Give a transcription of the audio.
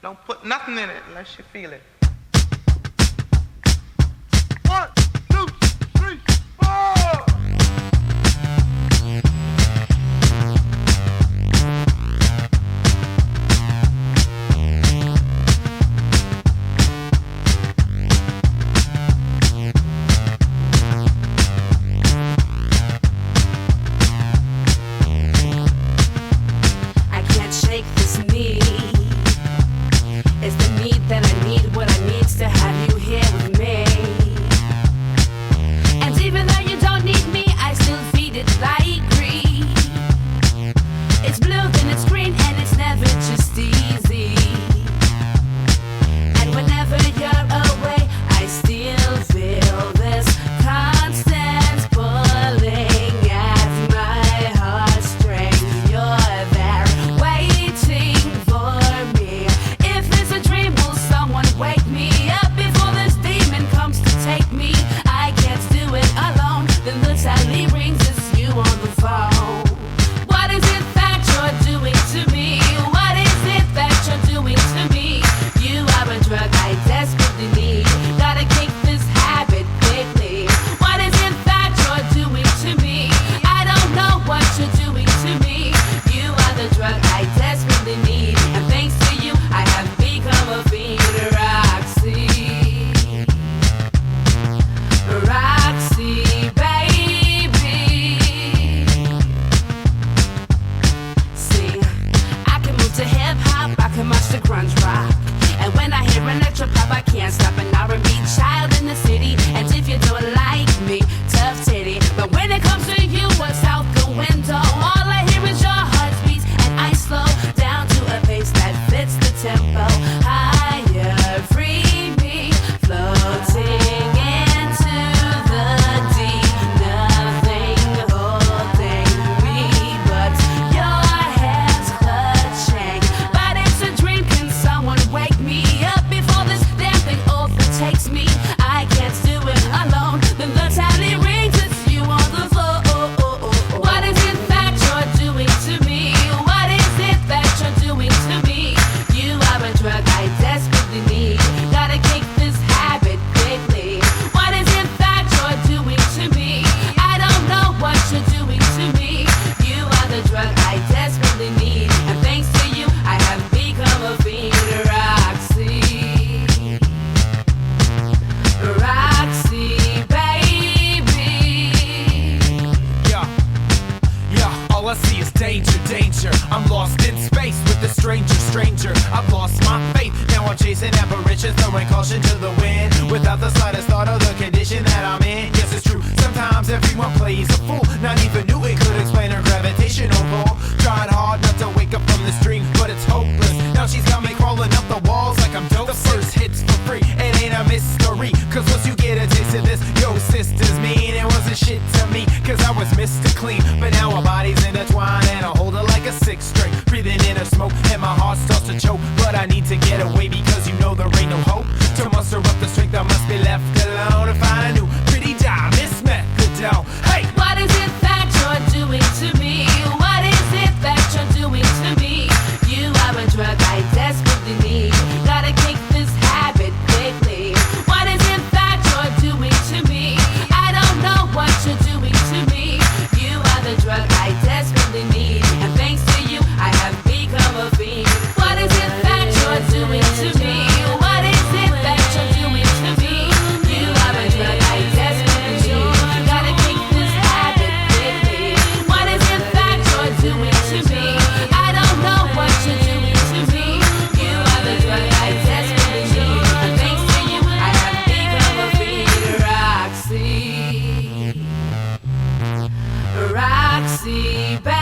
Don't put nothing in it unless you feel it. 1, 2, 3, 4. I can't shake this need. It's the need that I need, what I need to have you here with me. And even though you don't need me, I still feed it like green. It's blue, then it's green, and it's never just easy. And whenever you're away, I still feel this constant pulling at my heartstring. You're there, waiting for me. If it's a dream, will someone wake me up before this demon comes to take me? I can't do it alone. Then the tally rings, it's you on the phone. What is it that you're doing to me? What is it that you're doing to me? You are a drug I desperately need. Gotta kick this habit quickly. What is it that you're doing to me? I don't know what you're doing to me. You are the drug I desperately need. And thanks to you, I have become a fiend. Roxy, Roxy, baby. See, I can move to hip hop, I can march to grunge rock. And when I hear electro pop, I can't stop an R&B child in the city. And if you don't like me, tough titty. But when it comes to you, what's out the window? All I hear is your heartbeats, and I slow down to a pace that fits the tempo. Higher, free me, floating into the deep. Nothing holding me but your hands clutching. But it's a dream, can someone wake me up before this damn thing overtakes me? I can't do it alone. Then the tally rings, it's you on the floor. What is it that you're doing to me? What is it that you're doing to me? You are a drug I desperately need. Gotta kick this habit quickly. What is it that you're doing to me? I don't know what you're doing to me. You are the drug I desperately need. And thanks to you, I have become a fiend. Roxy, Roxy, baby. Yeah, yeah, all I see is danger, danger. I'm lost in space with a stranger, stranger. I've lost my faith, now I'm chasing apparitions, throwing caution to the wind, without the slightest thought of the condition that I'm in. Yes, it's true, sometimes everyone plays a fool. Not even knew it could explain her gravitational pull. Tried hard not to wake up from this dream, but it's hopeless. Now she's got me crawling up the walls like I'm dope. The first hit's for free, it ain't a mystery. Cause once you get a taste of this, yo sister's mean. It wasn't shit to me, cause I was Mr. Clean. But now our bodies intertwine and I hold her like a sixth string. Breathing in her smoke and my heart starts to choke. But I need to get away because you know there ain't no hope. To muster up the strength, I must be left alone to find a new pretty dime. Miss Methadone. Hey! What is it that you're doing to me? What is it that you're doing to me? You are a drug I desperately need. Gotta kick this habit quickly. What is it that you're doing to me? I don't know what you're doing to me. You are the drug I desperately need. And thanks to you, I have become a fiend. What is it that you're doing to me? What is it that you're doing to me? You are a drug I desperately need. Gotta kick this habit quickly. What is it that you're doing to me? I don't know what you're doing to me. You are the drug I desperately need. And thanks to you, I have become a fiend. Roxy, Roxy, baby.